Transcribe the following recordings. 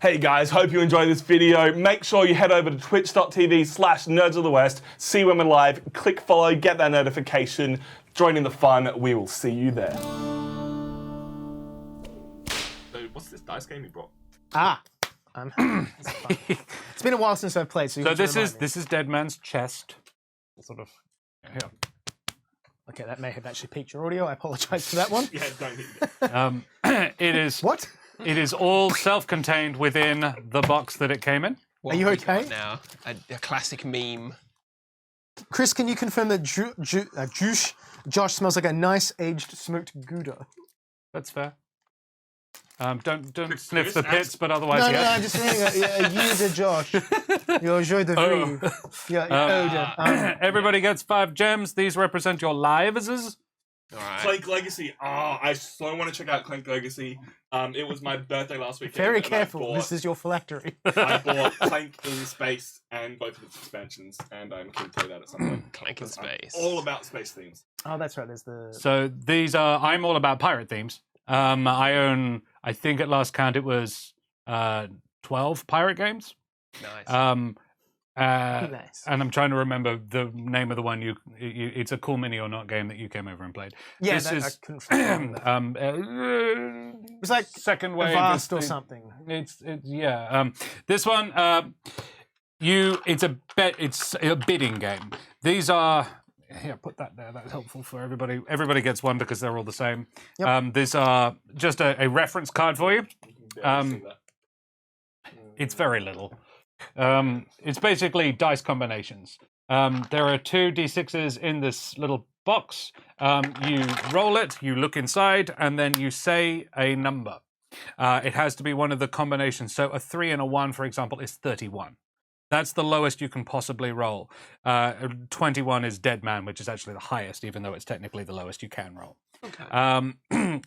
Hey guys, hope you enjoyed this video. Make sure you head over to twitch.tv/nerdsofthewest, see when we're live, click follow, get that notification, join in the fun. We will see you there. So what's this dice game you brought? It's been a while since I've played. So this is Dead Man's Chest. Sort of. Yeah. Okay, that may have actually peaked your audio. I apologise for that one. Yeah, don't need it. It is. What? It is all self-contained within the box that it came in. Are you okay? Now, a classic meme. Chris, can you confirm that Josh smells like a nice aged smoked Gouda? That's fair. Don't sniff the pits, but otherwise, No, yeah. I'm just saying a Josh. Your joie de vivre. Your odor. Everybody gets 5 gems. These represent your lives. All right. Clank Legacy. I so want to check out Clank Legacy. It was my birthday last weekend. Very careful. This is your phylactery. I bought Clank in Space and both of its expansions, and I'm keen to play that at some point. Clank in Space. I'm all about space themes. Oh, that's right. There's the. So these are. I'm all about pirate themes. I own. I think at last count it was 12 pirate games. Nice. Nice. And I'm trying to remember the name of the one it's a Cool Mini or Not game that you came over and played. Yeah, this is I couldn't remember that. It was like second wave Vast or something. It's yeah. This one it's a bidding game. These are put that there. That's helpful for everybody. Everybody gets one because they're all the same. Yep. These are just a reference card for you. It's very little. It's basically dice combinations. There are 2 d6s in this little box. You roll it, you look inside, and then you say a number. It has to be one of the combinations. So a 3 and a 1, for example, is 31. That's the lowest you can possibly roll. 21 is Dead Man, which is actually the highest, even though it's technically the lowest you can roll. Okay.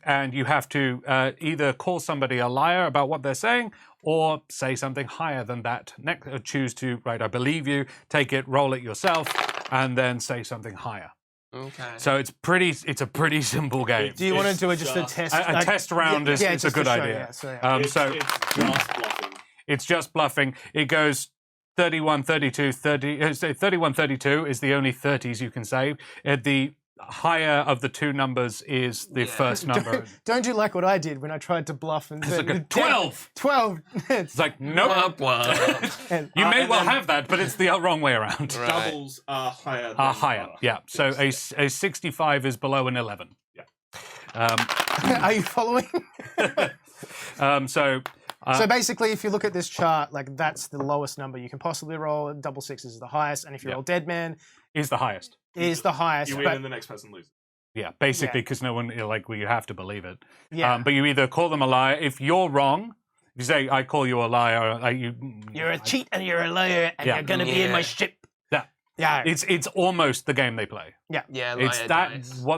And you have to either call somebody a liar about what they're saying, or say something higher than that. Choose to, right, I believe you, take it, roll it yourself, and then say something higher. Okay. So it's a pretty simple game. Do you want to do a test? A test round is a good idea. It's just bluffing. It's just bluffing. It goes 31, 32, 30. 31, 32 is the only 30s you can say. The higher of the 2 numbers is the first number. Don't you like what I did when I tried to bluff and It's like a 12. 12. It's like nope. You may well have that, but it's the wrong way around. Right. Doubles are higher. Than Higher, yeah. So a 65 is below an 11. Yeah. Are you following? So basically, if you look at this chart, like that's the lowest number you can possibly roll. Double 6 is the highest, and if you roll Dead Man, is the highest. Is the highest. You win and the next person loses. Yeah, basically, because no one you have to believe it. Yeah. But you either call them a liar. If you're wrong, if you say I call you a liar, You're a cheat and you're a liar and you're gonna be in my ship. Yeah. Yeah. It's almost the game they play. Yeah. Yeah. It's liar that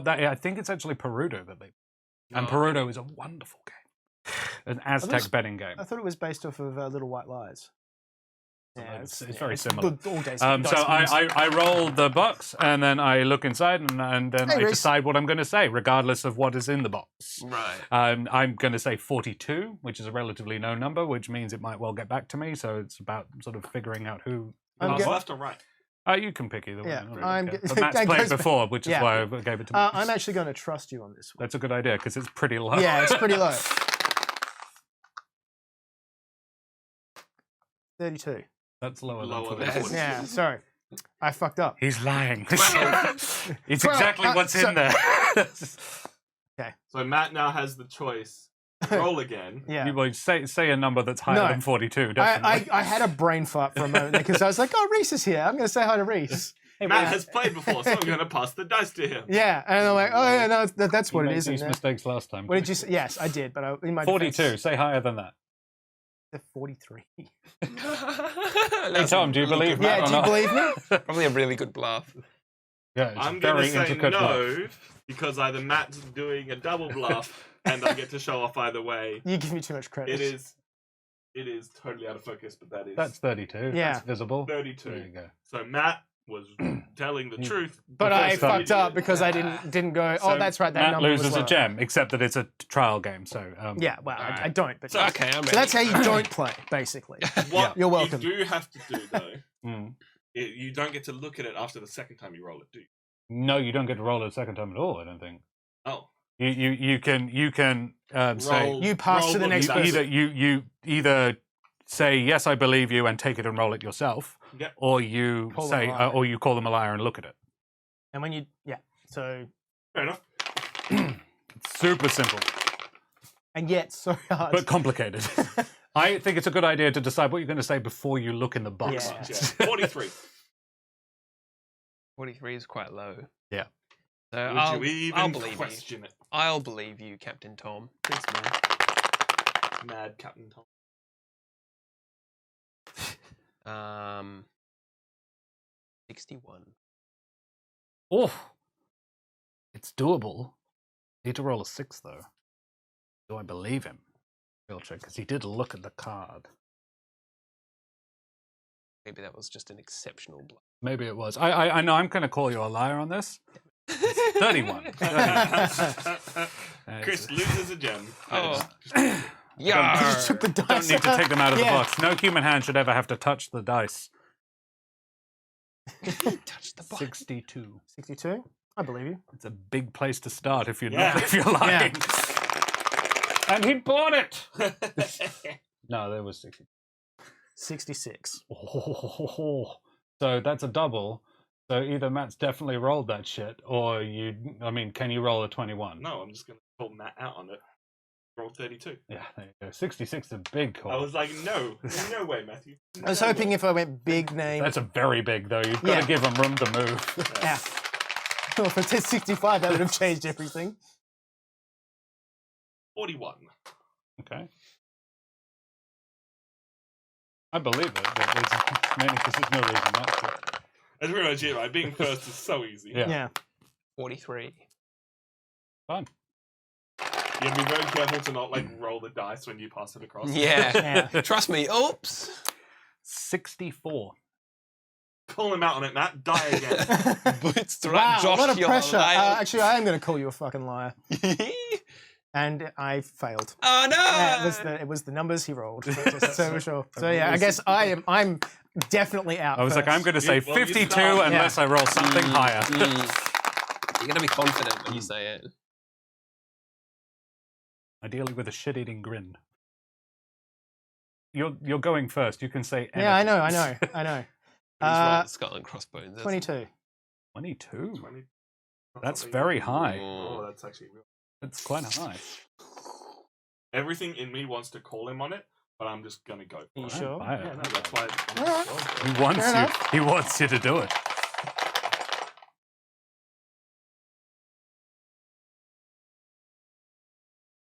dice. I think it's actually Perudo that they. And Perudo is a wonderful game, an Aztec betting game. I thought it was based off of Little White Lies. Yeah, It's very similar. Good all days. So I roll the box and then I look inside and then I Reese. decide what I'm going to say, regardless of what is in the box. Right. I'm going to say 42, which is a relatively low number, which means it might well get back to me. So it's about sort of figuring out who. Left or right? You can pick either Yeah, one. But Matt's played before, which is why I gave it to me. I'm actually going to trust you on this one. That's a good idea because it's pretty low. Yeah, it's pretty low. 32. That's lower Lower than than 40. Yeah, sorry. I fucked up. He's lying. Well, It's exactly what's in there. Okay. So Matt now has the choice. Roll again. Yeah. You say a number that's higher than 42, definitely. I had a brain fart for a moment because I was like, oh, Reese is here. I'm going to say hi to Reese. Matt has played before, so I'm going to pass the dice to him. Yeah, and I'm like, oh, yeah, no, that's what You it made is. these mistakes last time. What did you say? Yes, I did, but in my 42. defense, Say higher than that. 43. Hey, Tom, do you believe Matt Yeah, or do you not? believe me? Probably a really good bluff. Yeah, it's I'm a going very to say intricate no, bluff. because either Matt's doing a double bluff, and I get to show off either way. You give me too much credit. It is totally out of focus, but that is... That's 32. Yeah. That's visible. 32. There you go. So Matt was telling the truth. But I Professor fucked up Idiot. because I didn't go. So Oh, that's right. That Matt number loses was a low. gem, except that it's a trial game. So Yeah, well, I don't. But So, okay, I'm so that's how ready. you don't play, basically. What You're welcome. you do have to do, though, Mm. you don't get to look at it after the second time you roll it, do you? No, you don't get to roll it a second time at all. I don't think. Oh. You can say Roll- You pass roll to the what next you person. do. you either say yes, I believe you, and take it and roll it yourself, Yep. or you Call them say a liar. or you call them a liar and look at it. And when you, so, Fair enough. It's super simple, and yet so hard. but complicated. I think it's a good idea to decide what you're going to say before you look in the box. Yeah. Yeah. 43. 43 is quite low. Yeah. So Would I'll, you even I'll believe you. question it? I'll believe you, Captain Tom. Thanks, man. Mad Captain Tom. 61. Oh, it's doable. Need to roll a 6 though. Do I believe him? Real check, because he did look at the card. Maybe that was just an exceptional bluff. Maybe it was. I know I'm going to call you a liar on this. 31. Chris loses a gem. Oh. You just took the Don't dice need to out. take them out of the Yeah. box. No human hand should ever have to touch the dice. Touch the box. 62. 62. I believe you. It's a big place to start if you're Yeah. not, if you're lying. And he bought it. No, there was 60. 66. Oh, so that's a double. So either Matt's definitely rolled that shit, or can you roll a 21? No, I'm just going to call Matt out on it. Roll 32. Yeah, there you go. 66 is a big call. I was like, no way, Matthew. I was hoping if I went big name. That's a very big, though. You've got Yeah. to give him room to move. Yeah. Well, if it said 65, that would have changed everything. 41. Okay. I believe it, but it's mainly because there's no reason not to. That's pretty much it, right? Being first is so easy. Yeah. Yeah. 43. Fun. You have to be very careful to not roll the dice when you pass it across. Yeah. Yeah. Trust me. Oops. 64. Call him out on it, Matt. Die again. Boots to Wow, Josh, what a you're pressure. lying. Actually, I am going to call you a fucking liar. And I failed. Oh no! Yeah, it was the numbers he rolled. Just so we're sure. So yeah, I guess I'm definitely out. I was like, first. I'm going to say Well, you 52 start. unless I roll something higher. You're gonna be confident when you say it. Ideally with a shit-eating grin. You're going first. You can say Yeah, I anything. know. He's rolled the skull and crossbones. 22. 22. 20. That's very high. Oh, that's actually real. That's quite high. Everything in me wants to call him on it, but I'm just going to go. Are you for it. sure? Buy it. Yeah, no, that's why. Alright. He wants Fair you. enough. He wants you to do it.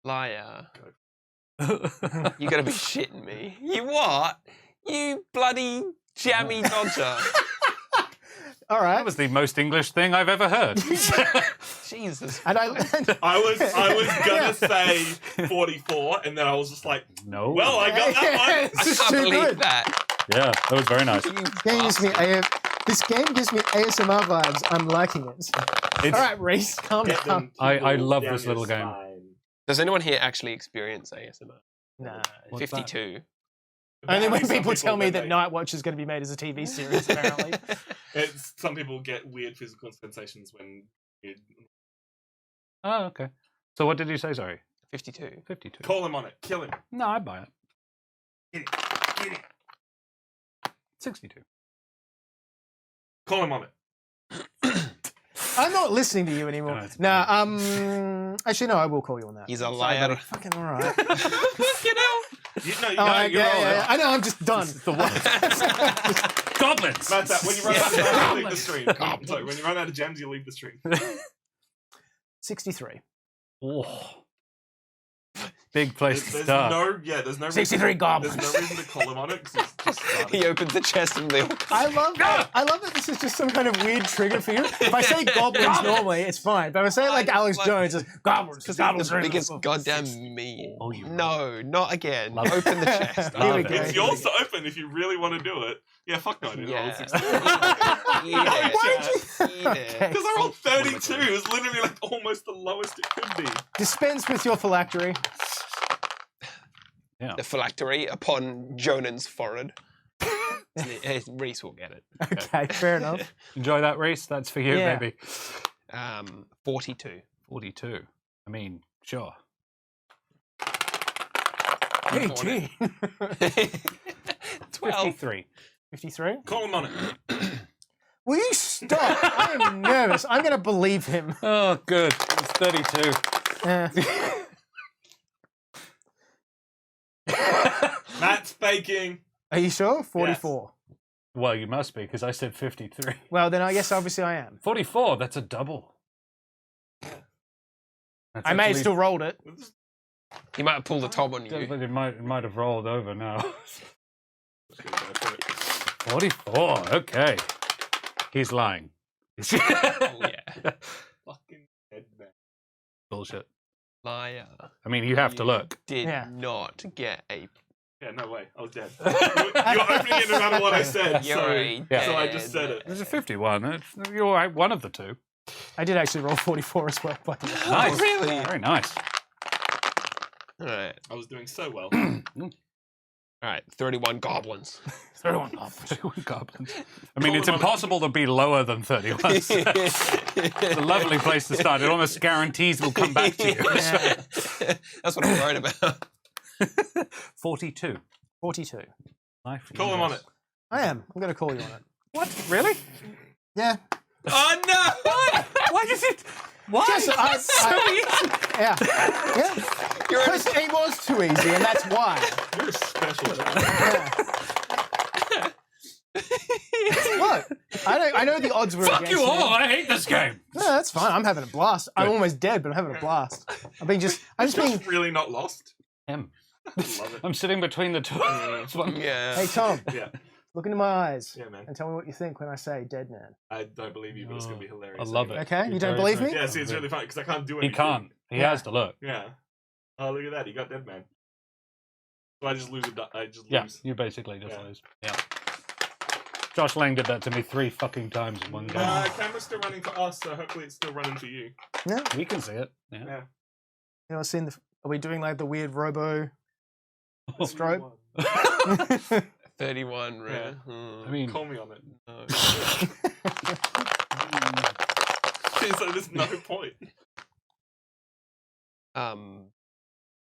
Liar. You gotta be shitting me. You what? You bloody jammy dodger. All That right. was the most English thing I've ever heard. Jesus. And I was gonna say 44, and then I was just like, No. well, I got that This one. is I too can't believe good. that. Yeah, that was very nice. You Game gives me bastard. this game gives me ASMR vibes. I'm liking it. It's, All right, Reese, calm Get down. them I people love down this your little game. spine. Does anyone here actually experience ASMR? Nah. What's that? 52. Only when Some people tell me when that they- Night Watch is going to be made as a TV series, apparently. Some people get weird physical sensations when you Oh, okay. So what did you say, sorry? 52. 52. call him on it, kill him. No, I buy it. Get it. Get it. 62. Call him on it. I'm not listening to you anymore. No, it's No, actually, no, I will call you on that. He's a Sorry, liar. buddy. Fucking all right. Fucking hell. You roll it. I know, I'm just done. The one. Goblins! Matt, when you run out of gems, you leave the stream. Sorry, when you run out of gems, you leave the stream. 63. Oh. big place to There's start. there's no 63 reason, goblins. There's no reason to call him on it because it's just starting. He opens the chest and they all I love that this is just some kind of weird trigger for you. If I say goblins normally, it's fine. But if I say it like Alex Jones, it's goblins. Because goblins the are biggest goddamn meme. Oh, you No, not again. Love it. Open the chest. Here we Love go. it. It's yours to open if you really want to do it. Yeah, fuck no, dude. Yeah. Eat Why did it. you? it. Because they're all 32. It's literally like almost the lowest it could be. Dispense with your phylactery. The phylactery upon Jonan's forehead. Reese will get it. Okay, fair enough. Enjoy that, Reese. That's for you, Yeah. baby. 42. 42. I mean, sure. 18. 12. 53. 53. Call him on it. Will you stop? I am nervous. I'm going to believe him. Oh, good. It's 32. Matt's faking. Are you sure? 44. Well, you must be, because I said 53. Well, then I guess obviously I am. 44, that's a double. That's I may have actually- still rolled it. He might have pulled the top on you. But it might have rolled over now. 44, okay. He's lying. Oh, yeah. Fucking dead man. Bullshit. Liar. I mean, you have to look. Did Yeah. not get a. Yeah, no way. I was dead. You're opening it no matter what I said. You're So, a so I just said it. It was a 51. You're right, one of the two. I did actually roll 44 as well, by the way. Nice. really? Very nice. All right. I was doing so well. All right. 31 goblins. 31 goblins. 31 goblins. I mean, it's impossible to be lower than 31. It's a lovely place to start. It almost guarantees we'll come back to you. That's what I'm worried about. 42. 42. Life Call him on it. I am. I'm going to call you on it. What? Really? Yeah. Oh no! Why does it? Why? Yeah. Yeah. Because it was too easy, and that's why. You're a special. What? I know the odds were Fuck against you me. all! I hate this game. No, that's fine. I'm having a blast. I'm almost dead, but I'm having a blast. I'm just being. Just really not lost. Him. Love it. I'm sitting between the two. Yeah. Hey, Tom, Yeah. look into my eyes Yeah, man. and tell me what you think when I say dead man. I don't believe you, but it's going to be hilarious. I love anyway. it. Okay? You don't Very believe me? Yeah, see, it's really funny because I can't do He anything. can't. He Yeah. has to look. Yeah. Oh, look at that. He got dead man. So I just lose I just Yeah, lose. you basically just Yeah. lose. Yeah. Josh Lang did that to me 3 fucking times in one game. Camera's still running for us, so hopefully it's still running for you. Yeah. We can see it. Yeah. Yeah. You know, I've seen the. Are we doing like the weird robo Oh. strobe? 31, right? Yeah. Hmm. I mean, Call me on it. No. So there's no point.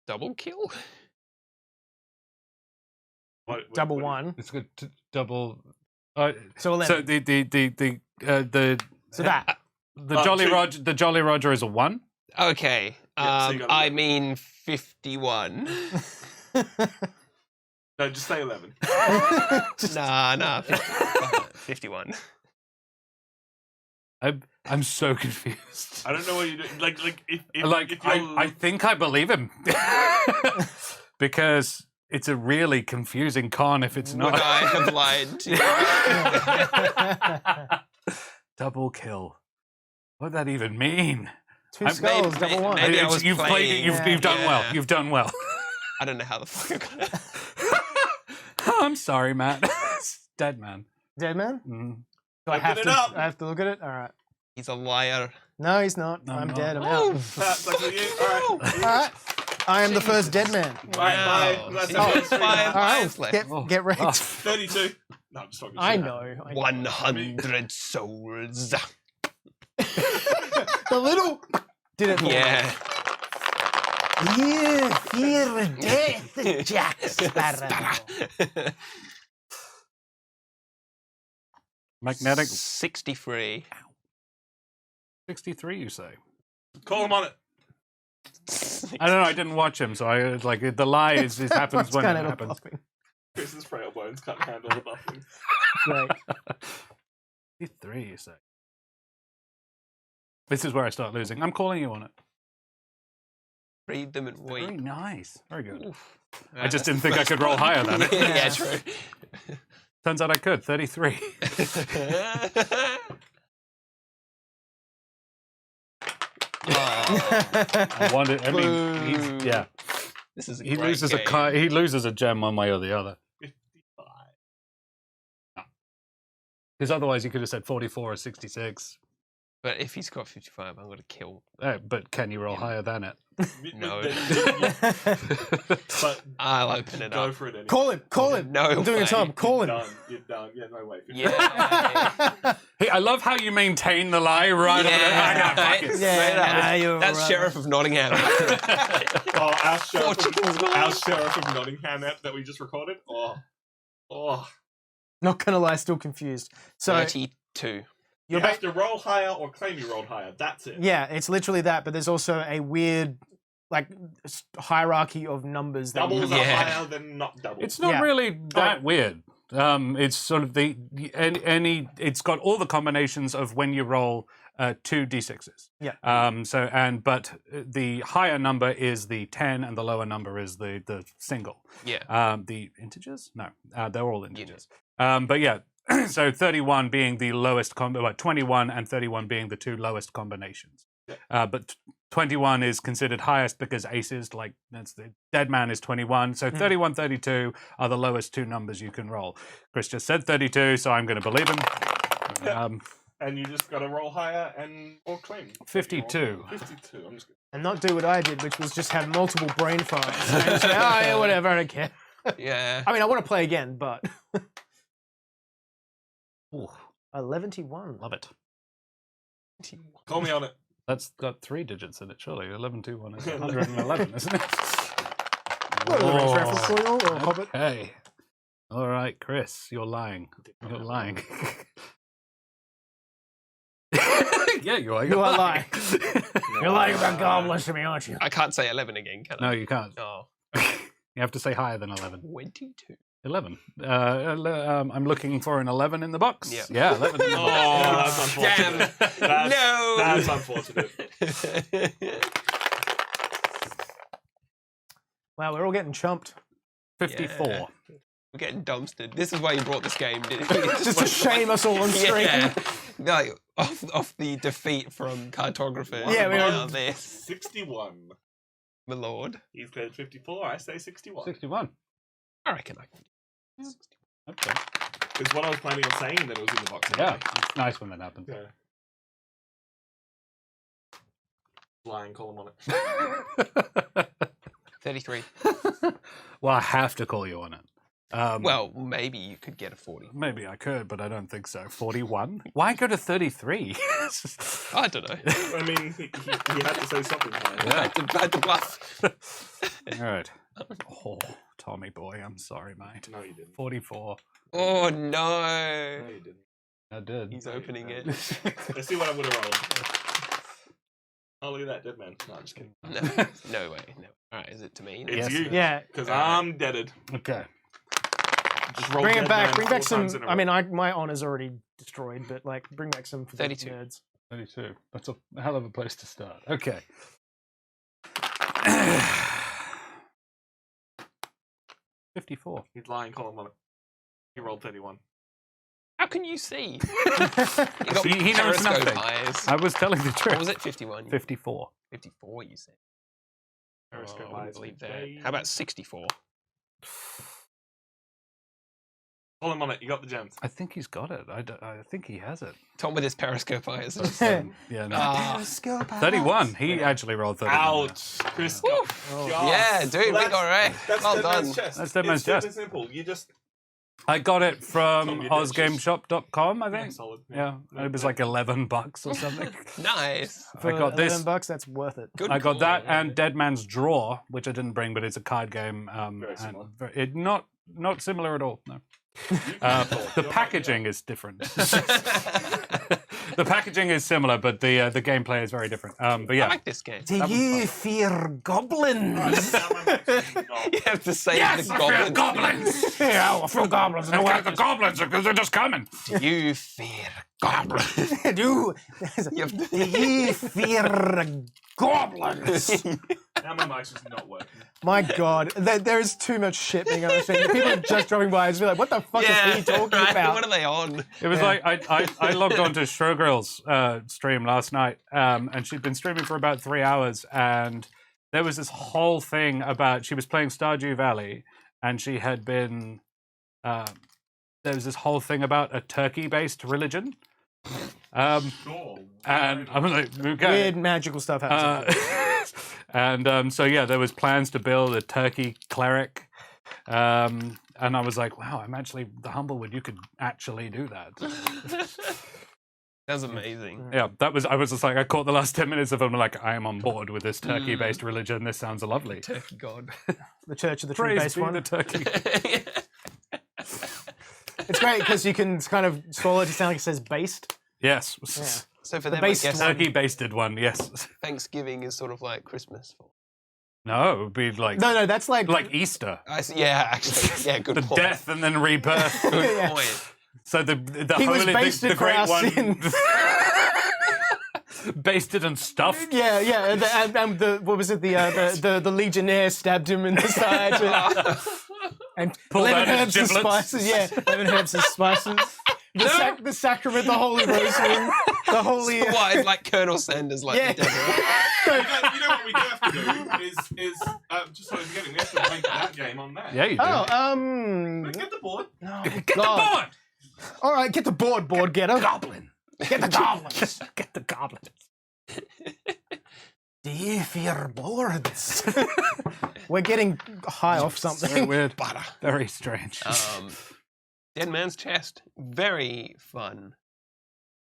Double kill? Double one. it's good to double. So 11. So the that. Jolly two. Roger, the Jolly Roger is a 1. Okay. Yeah, so you got I 11. mean 51. No, just say 11. Nah. 51. I'm so confused. I don't know what you do. Like if you're I think I believe him because it's a really confusing con if it's Would not. I have lied to you? Double kill. What would that even mean? 2 skulls, double one. maybe I was You've played it. playing- You've done well. Yeah. You've done well. I don't know how the fuck I got it. I'm sorry, Matt. Dead man. Dead man? Mm. Do I have Open it to? up. I have to look at it. All right. He's a liar. No, he's not. No, I'm no. dead. I'm Oh, out. That's like you. All right. All right. I am the first dead man. All right, bye. Wow. That's He's it. got 5 All right. lives left. Get ready. Oh. 32. No, I'm just talking I shit. know. 100 souls. The little did it. For me. Yeah. You fear death, Jack Sparrow. Magnetic 63. 63, you say? Call him on it. I don't know. I didn't watch him, so I like the lie is it happens What's when kind it of happens. buffing? Chris's frail bones can't handle the buffing. Right. 63, you say? This is where I start losing. I'm calling you on it. Read them and Very weep. nice. Very good. Oof. I just didn't think I could roll higher than it. Yeah, true. Turns out I could. 33. I wanted. I mean, he's, yeah. This is a He great loses game. he loses a gem one way or the other. 55. Because otherwise, he could have said 44 or 66. But if he's got 55, I'm going to kill. But can you roll higher than it? No. But I'll open it go up. for it anyway. Call him. Call him. No I'm doing a way. time. Call him. Done. You're done. Yeah, no way. Yeah. Hey, I love how you maintain the lie right over Yeah. there. Fuck it. Straight up. nah, you're That's right. Sheriff of Nottingham. Oh, Four chickens gone. our Sheriff of Nottingham app that we just recorded. Oh. Not gonna lie, still confused. So 32. You you're have to roll higher or claim you rolled higher. That's it. yeah, it's literally that. But there's also a weird like hierarchy of numbers. That Doubles you are Yeah. higher than not doubles. It's not Yeah. really that weird. It's sort of it's got all the combinations of when you roll 2 d6s. Yeah. But the higher number is the 10 and the lower number is the single. Yeah. The integers? No, they're all integers. But yeah, so 31 being the lowest 21 and 31 being the 2 lowest combinations. But 21 is considered highest because aces, like that's the dead man is 21. So 31, 32 are the lowest 2 numbers you can roll. Chris just said 32, so I'm going to believe him. And you just got to roll higher or claim. 52. 52. I'm just and not do what I did, which was just have multiple brain farts. And say, oh yeah, whatever, I don't care. Yeah. I mean, I want to play again, but Ooh, 11-1. love it. call me on it. That's got 3 digits in it, surely. 11, 2, 1 is 111, isn't it? What are the rings reference for you all, or Hobbit? Hey. All right, Chris, you're lying. You're lying. Yeah, you are. You are lying. You're lying about No. goblins to me, aren't you? I can't say 11 again, can I? No, you can't. Oh. You have to say higher than 11. 22. 11. I'm looking for an 11 in the box. Yeah. Yeah, 11 in the Oh, box. that's Damn. unfortunate. No. That's unfortunate. Wow, we're all getting chumped. 54. Yeah. We're getting dumpstered. This is why you brought this game, didn't you? Just to shame us all on stream. Yeah. Like, off the defeat from Cartographer. Yeah, we Now are- this. 61. My lord. He's cleared 54. I say 61. 61. I reckon I can. Okay. Because what I was planning on saying that it was in the box. Yeah, anyway. it's nice when that happens. Yeah. Lying, call him on it. 33. Well, I have to call you on it. Well, maybe you could get a 40. Maybe I could, but I don't think so. 41? Why go to 33? I don't know. I mean, he had to say something. Higher. Yeah. I had to bluff. All right. Oh, Tommy boy, I'm sorry, mate. No, you didn't. 44. Oh, No, no. you didn't. I did. He's opening it. Let's see what I'm going to roll. Oh, look at that, dead man. No, I'm just kidding. No, no way. No. All right, is it to me? It's Yes. you. Yeah. Because I'm deaded. Okay. Just roll Bring dead it back. man Bring 4 back some. times in a I mean, row. my honor's already destroyed, but like, bring back some for the 32. nerds. 32. That's a hell of a place to start. Okay. 54. He's lying, call him on it. He rolled 31. How can you see? See, he knows periscope nothing. eyes. I was telling the truth. What was it? 51? 54. 54, you said. Periscope I wouldn't eyes believe for that. days. How about 64? Call him on it. You got the gems. I think he's got it. I think he has it. Tom with his periscope eyes. Yeah, no. Ah. 31. He actually rolled 31. Ouch. Chris got just- Yeah, dude, we Well, got right. That's Well dead done. man's chest. That's dead man's It's super chest. simple. You just... I got it from Tom, you did osgameshop.com, I Yeah, think. solid. Yeah, it was like $11 or something. Nice. For I got this. $11, that's worth it. Good I got call, that yeah. and Dead Man's Draw, which I didn't bring, but it's a card game. Very and similar. it not similar at all. No. The You're packaging is different. The packaging is similar, but the gameplay is very different. But I yeah, like this game. Do you fear goblins? You have to say yes, the I fear goblin. goblins. Yeah, I feel goblins. And where the goblins are, because they're just coming. Do you fear goblins. Do ye fear goblins? Now my mic's just not working. My God, there is too much shit being on the screen. People are just dropping by and just be like, "What the fuck is he talking right? about?" What are they on? It was like I logged on to Showgirl's stream last night, and she'd been streaming for about 3 hours, and there was this whole thing about she was playing Stardew Valley, and she had been there was this whole thing about a turkey-based religion. Sure. And I was like, okay. Weird magical stuff happens. And so yeah, there was plans to build a turkey cleric, and I was like, wow, I'm actually the Humblewood. You could actually do that. That's amazing. Yeah, that was. I was just like, I caught the last 10 minutes of it. I'm like, I am on board with this turkey-based religion. This sounds lovely. Turkey god. The Church of the Praise Tree-based be one. the turkey. It's great because you can kind of swallow it to sound like it says based. Yes. Yeah. So for The them, I based guess one. Turkey-basted one. Yes. Thanksgiving is sort of like Christmas. No, it would be like No, that's like Easter. I see, yeah, actually, yeah, good The point. death and then rebirth. Good Yeah. point. So the He was holy, basted the for great our one, sins. basted and stuffed. Yeah. And the what was it? The Legionnaire stabbed him in the side. And Pulled 11 out herbs his and giblets. spices. Yeah, 11 herbs and spices. The sacrament, the holy rosary, the holy. What? It's like Colonel Sanders, like Yeah. the devil. You know what we do have to do is just so forgetting, we have to link that game on there. Yeah, you do. Get the board. No, Get God. the board. All right, get the board getter. Goblin. Get the goblins. Get the goblins. Do you fear boards? We're getting high off Very something. weird. Very strange. Dead Man's Chest, very fun.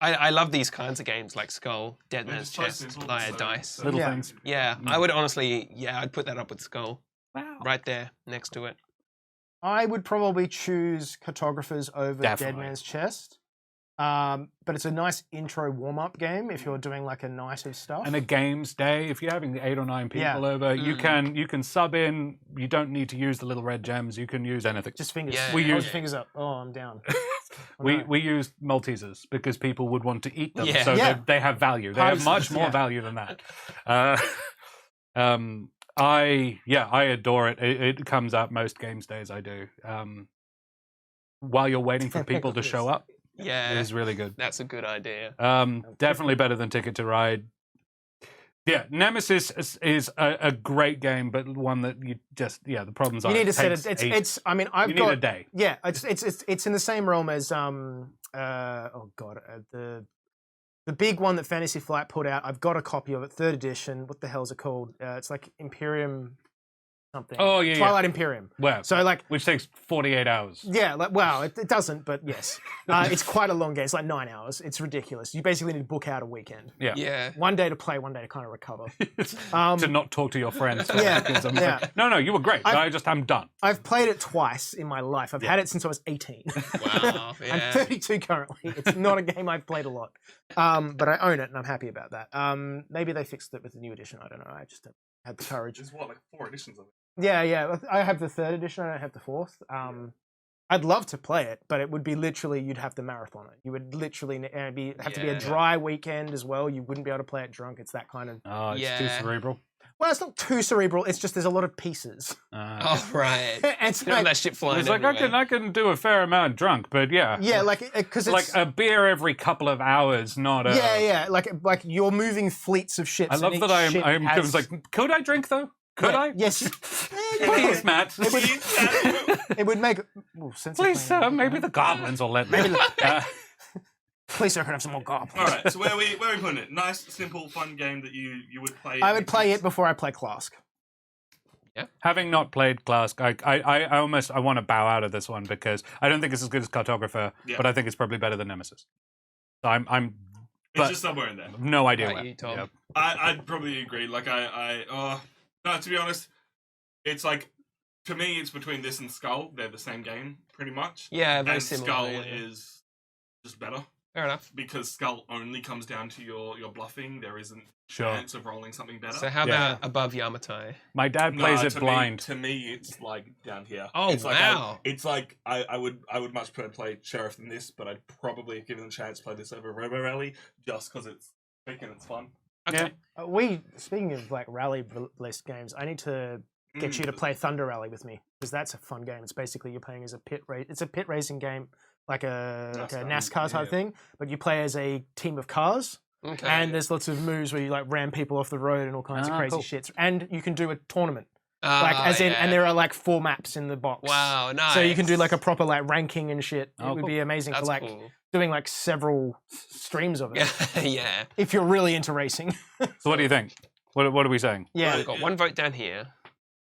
I love these kinds of games like Skull, Dead They're Man's just so Chest, simple, Liar so- Dice. so- Little Yeah. things. Yeah, I would honestly, I'd put that up with Skull, Wow. right there next to it. I would probably choose Cartographers over Dead Definitely. Man's Chest. But it's a nice intro warm-up game if you're doing like a night of stuff. And a games day, if you're having 8 or 9 people Yeah. over, you can sub in. You don't need to use the little red gems. You can use anything. Just fingers. Yeah, We Hold use- your fingers up. Oh, I'm down. We used Maltesers because people would want to eat them, Yeah. so Yeah. they have value. They have Pies, much more yeah. value than that. I adore it. It comes out most games days. I do. While you're waiting for people to show up, it Yeah, is really good. that's a good idea. Definitely better than Ticket to Ride. Yeah, Nemesis is a great game, but one that you just the problems are. You need to it set it. takes It's. I mean, I've you got. need a day. Yeah, it's in the same realm as the big one that Fantasy Flight put out. I've got a copy of it, 3rd edition. What the hell is it called? It's like Imperium something. Oh, yeah, yeah. Twilight Imperium. Well, So like. which takes 48 hours. Yeah, like wow, it doesn't, but yes, it's quite a long game. It's like 9 hours. It's ridiculous. You basically need to book out a weekend. Yeah. Yeah. One day to play, one day to kind of recover. To not talk to your friends. For Yeah, seconds. I'm yeah. like, no, you were great. I'm done. I've played it twice in my life. I've had it since I was 18. Wow. I'm Yeah. 32 currently. It's not a game I've played a lot, but I own it and I'm happy about that. Maybe they fixed it with the new edition. I don't know. I just haven't had the courage. There's what, like 4 editions of it? Yeah. I have the 3rd edition. I don't have the 4th. I'd love to play it, but it would be literally you'd have to marathon it. You would literally have to be a Yeah. dry weekend as well. You wouldn't be able to play it drunk. It's that kind of. Oh, it's too Yeah. cerebral. Well, it's not too cerebral. It's just there's a lot of pieces. Oh, right. And so You know like, that shit flying It's like everywhere. I can do a fair amount drunk, but yeah. yeah, like because Like it's a beer every couple of hours, not a. yeah, like you're moving fleets of ships. I love and that each ship I has- was like, could I drink though? Could Yeah, I? Yes. Please, Matt. It would make. Ooh, sense of Please, planning. sir. Maybe the goblins will let me. Please, sir, can I have some more goblins? All right, so where are we putting it? Nice, simple, fun game that you would play. I would play it before I play Clask. Having not played Clask, I almost want to bow out of this one because I don't think it's as good as Cartographer, Yeah. but I think it's probably better than Nemesis. So I'm It's but- just somewhere in there. no idea Right, where. you, Tom. Yeah. I'd probably agree. Like no, to be honest, it's like to me, it's between this and Skull. They're the same game, pretty much. Yeah, very And similar. Skull yeah. is just better. Fair enough. because Skull only comes down to your bluffing. There isn't Sure. chance of rolling something better. So how Yeah. about above Yamatai? My dad No, plays it to blind. To me, it's like down here. Oh, it's like wow. it's like I would much prefer to play Sheriff than this, but I'd probably give them a chance to play this over Robo Rally just because it's quick and it's fun. Okay. Speaking of like rally-list games, I need to get you to play Thunder Rally with me because that's a fun game. It's basically you're playing as a pit race. It's a pit racing game, like a NASCAR type thing, but you play as a team of cars. Okay. And there's lots of moves where you like ram people off the road and all kinds of crazy cool. shits. And you can do a tournament, and there are like 4 maps in the box. Wow, nice. So you can do like a proper like ranking and shit. Oh, it would cool. be amazing That's for like cool. doing like several streams of it. Yeah. If you're really into racing. So what do you think? What are we saying? Yeah. We've got one vote down here.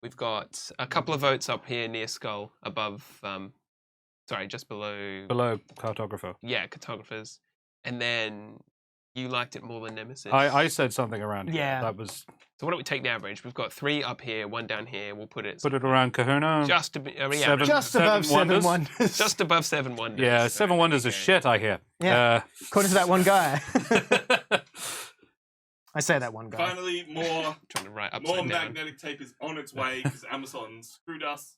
We've got a couple of votes up here near Skull, above, just below. Below cartographer. Yeah, cartographers. And then you liked it more than Nemesis. I said something around here. Yeah. That was So why don't we take the average? We've got 3 up here, 1 down here. We'll put it around Kahuna. just a bit. Seven- Just above Seven 7 Wonders? Wonders. just above 7 Wonders. Yeah, So 7 Wonders there is you go. shit, I hear. Yeah. According to that one guy. I say that one guy. Finally, more Trying to write more upside down. magnetic tape is on its way because Amazon screwed us.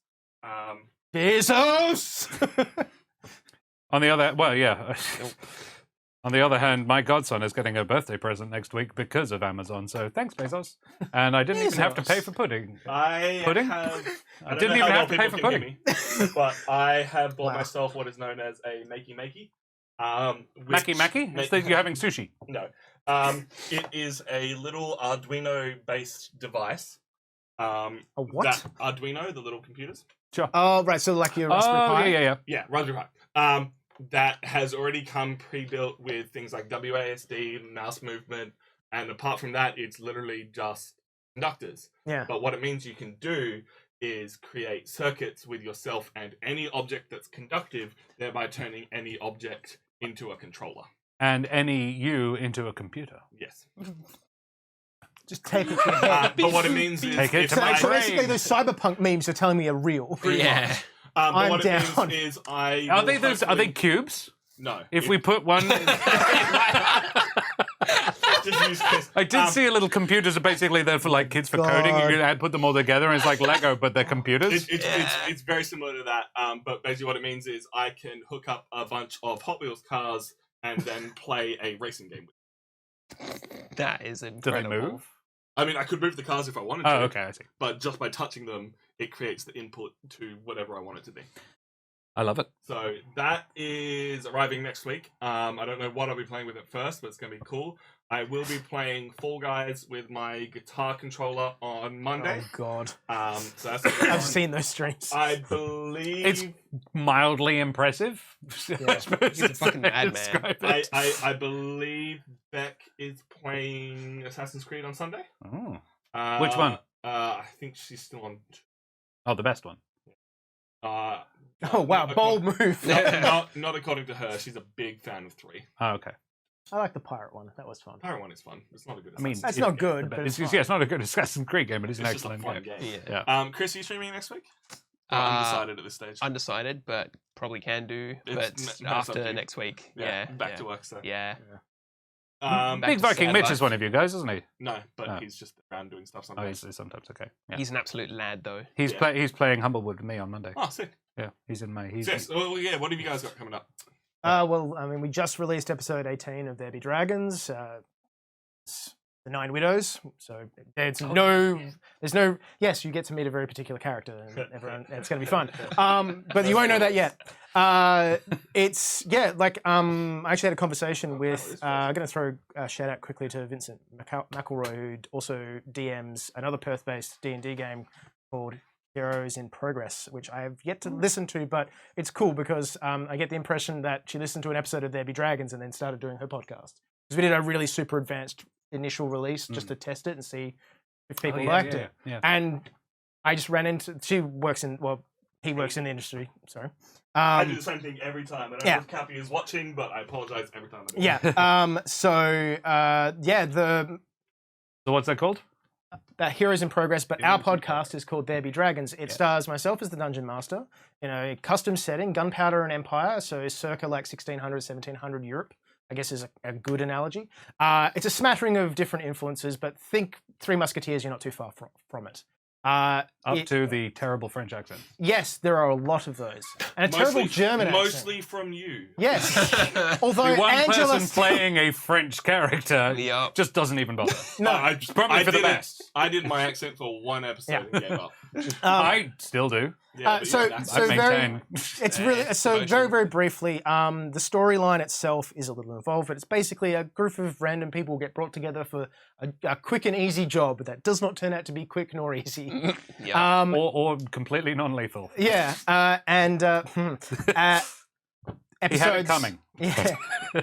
Bezos! On the other, well, yeah. Nope. On the other hand, my godson is getting a birthday present next week because of Amazon. So thanks, Bezos. And I didn't even have to pay for pudding. Pudding? I don't didn't know even how have to well pay for people can hear me, but I have bought Wow. myself what is known as a makey. Mackie Mackie? It's that you're having sushi. No. It is a little Arduino-based device. A what? That Arduino, the little computers. Sure. Oh, right. So like your Raspberry Oh, Pi? yeah. Yeah, Raspberry Pi. That has already come pre-built with things like WASD, mouse movement, and apart from that, it's literally just conductors. Yeah. But what it means you can do is create circuits with yourself and any object that's conductive, thereby turning any object into a controller. And any you into a computer. Yes. Just tape it to your head. But what it means is Take it if to my I- So basically, brain. those cyberpunk memes you're telling me are real. Yeah. but I'm what down. it means is I Are will they those? Are hopefully- they cubes? No. If we put one, just use this. I did see a little computers are basically there for like kids for coding. You can put them all together, and it's like Lego, but they're computers. It's very similar to that, but basically what it means is I can hook up a bunch of Hot Wheels cars and then play a racing game. That is Do they incredible. move? I mean, I could move the cars if I wanted to. Oh, okay, I see. But just by touching them, it creates the input to whatever I want it to be. I love it. So that is arriving next week. I don't know what I'll be playing with it first, but it's going to be cool. I will be playing Fall Guys with my guitar controller on Monday. Oh, God. So that's gonna be I've fun. seen those streams. I believe It's mildly impressive. I suppose He's a is fucking the way to madman. describe I, it. I believe Beck is playing Assassin's Creed on Sunday. Oh. Which one? I think she's still on. Oh, the best one. Oh, wow. Bold move. Not according to her. She's a big fan of 3. Oh, okay. I like the pirate one. That was fun. Pirate one is fun. It's not a good. I mean, Assassin's That's Creed not game. good, but It's, it's yeah, it's not a good Assassin's Creed game, but it's an It's just a excellent fun game. game. Yeah. Chris, are you streaming next week? Uh, Undecided at this stage. Undecided, but probably can do. But It's up after to you. next week. Yeah. Back to work. So. Yeah. Um, Back Big to Viking sad Mitch life. is one of you guys, isn't he? no, but Oh. he's just around doing stuff Oh, sometimes. he's sometimes okay. Yeah. He's an absolute lad, though. He's Yeah. he's playing Humblewood with me on Monday. Oh, sick. Yeah, he's in May. He's Yes. Well, yeah. What have you guys got coming up? Well, I mean, we just released episode 18 of There Be Dragons. It's the 9 Widows. So there's yes, you get to meet a very particular character, and everyone, it's going to be fun. But you won't know that yet. I actually had a conversation with. I'm going to throw a shout out quickly to Vincent McElroy, who also DMs another Perth-based D&D game called Heroes in Progress, which I have yet to listen to, but it's cool because I get the impression that she listened to an episode of There Be Dragons and then started doing her podcast. Because we did a really super advanced initial release just to test it and see if people liked it. Yeah. And I just ran into, he works in the industry, sorry. I do the same thing every time. I don't yeah. know if Cappy is watching, but I apologize every time I do. Yeah. So what's that called? Heroes in Progress, but our podcast is called There Be Dragons. It stars myself as the Dungeon Master in a custom setting, Gunpowder and Empire, so circa like 1600, 1700 Europe. I guess is a good analogy. It's a smattering of different influences, but think Three Musketeers, you're not too far from it. Up to the terrible French accent. Yes, there are a lot of those. And a terrible German accent. Mostly from you. Yes. Although The one Angela person playing a French character Yup. just doesn't even bother. No, It's probably for the best. I did my accent for one episode and gave up. I still do. Yeah, but so that's- I very, maintain. it's really so very briefly. The storyline itself is a little involved, but it's basically a group of random people get brought together for a quick and easy job that does not turn out to be quick nor easy. Yeah. Or completely non-lethal. Yeah, He episodes had it coming. Yeah,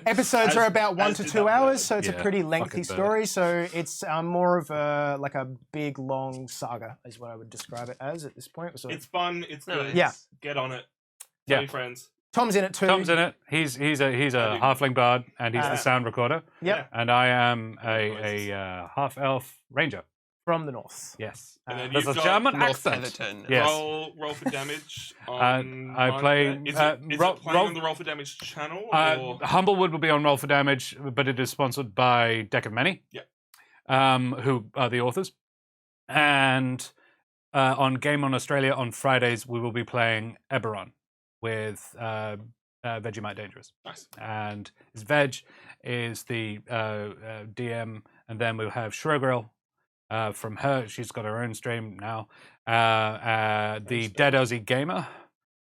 episodes are about 1 as to did 2 that hours, bird. so it's a Yeah, pretty lengthy fucking bird. story. So it's more of a like a big long saga, is what I would describe it as at this point. So It's fun. It's good. Yeah. Get on it. Yeah. Tell your friends. Tom's in it too. Tom's in it. He's a halfling bard, and he's the sound recorder. Yep, And I am a half elf ranger. from the north. Yes. And then There's you've a got German North accent. Everton. Yes. Roll for damage. On, I play, Is uh, it roll- playing roll- on the Roll for Damage channel? Or? Humblewood will be on Roll for Damage, but it is sponsored by Deck of Many, who are the authors. And on Game on Australia on Fridays, we will be playing Eberron with Vegemite Dangerous. Nice. And his Veg is the DM, and then we'll have Shrugrill from her. She's got her own stream now. The Dead Aussie Gamer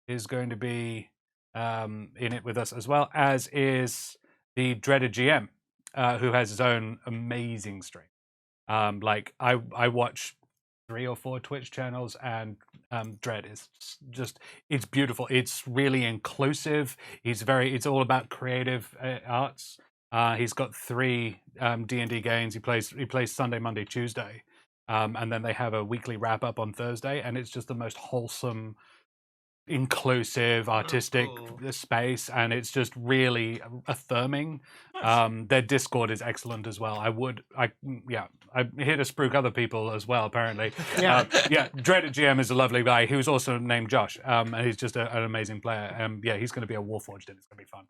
is going to be in it with us, as well as is the Dreaded GM, who has his own amazing stream. Like I watch 3 or 4 Twitch channels, and Dread is just, it's beautiful. It's really inclusive. It's all about creative arts. He's got 3 D&D games. He plays Sunday, Monday, Tuesday, and then they have a weekly wrap up on Thursday, and it's just the most wholesome, inclusive, artistic space, and it's just really affirming. Their Discord is excellent as well. I'm here to spruik other people as well, apparently. Yeah. Dreaded GM is a lovely guy who's also named Josh, and he's just an amazing player. He's going to be a Warforged, and it's going to be fun.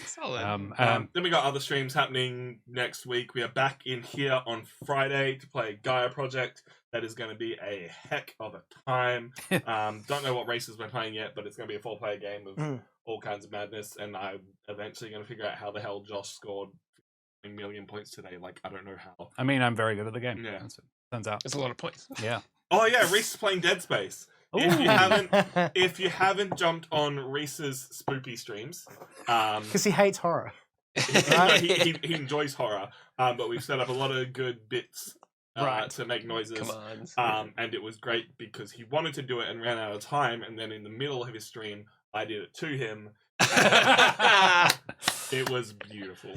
Solid. Then we got other streams happening next week. We are back in here on Friday to play Gaia Project. That is going to be a heck of a time. Don't know what races we're playing yet, but it's going to be a 4-player game with all kinds of madness. And I'm eventually going to figure out how the hell Josh scored 1 million points today. Like, I don't know how. I mean, I'm very good at the game. Yeah. Turns out. It's a lot of points. Yeah. Oh yeah, Reese is playing Dead Space. If you haven't jumped on Reese's spooky streams, Because he hates horror. he enjoys horror, but we've set up a lot of good bits to make noises. Commands. And it was great because he wanted to do it and ran out of time, and then in the middle of his stream, I did it to him. It was beautiful.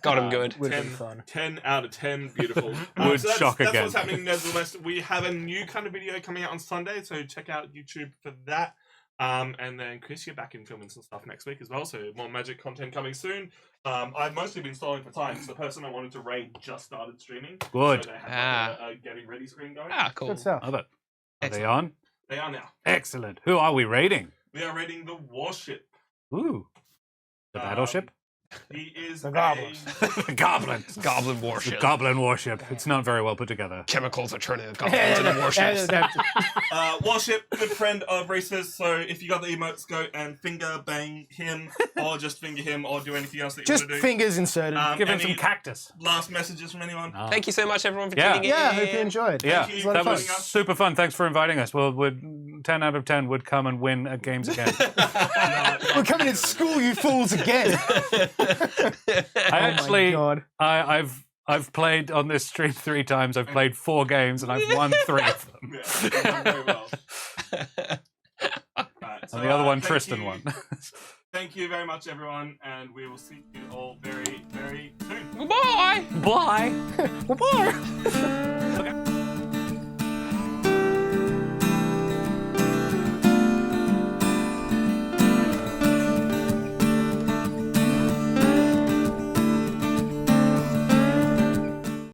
Got him good. Would have been fun. 10 out of 10, beautiful. Would that's shock again. what's happening nevertheless. We have a new kind of video coming out on Sunday, so check out YouTube for that. And then Chris, you're back in filming some stuff next week as well, so more Magic content coming soon. I've mostly been stalling for time, because the person I wanted to raid just started streaming. Good. So they have a getting ready screen going. Cool. Good stuff. Love it. Are they on? They are now. Excellent. Who are we raiding? We are raiding the Warship. Ooh. The battleship? He is The goblins. The goblins. Goblin The warship. goblin warship. It's not very well put together. Chemicals are turning the goblins into warships. Warship, good friend of Reese's, so if you got the emotes, go and finger bang him, or just finger him, or do anything else that you Just want to do. fingers inserted. Give him any some cactus. Last messages from anyone? Oh. Thank you so much, everyone, for Yeah. tuning in. Yeah, I hope you enjoyed. Yeah, Thank you. It was a lot of that fun. was super fun. Thanks for inviting us. Well, 10 out of 10 would come and win at games again. We're coming to school, you fools, again. I Oh my God. I've played on this stream 3 times. I've played 4 games and I've won 3 of them. Yeah, you've done very well. Right, so, And the other one, thank Tristan you. won. Thank you very much, everyone, and we will see you all very, very soon. Goodbye. Bye. Bye-bye.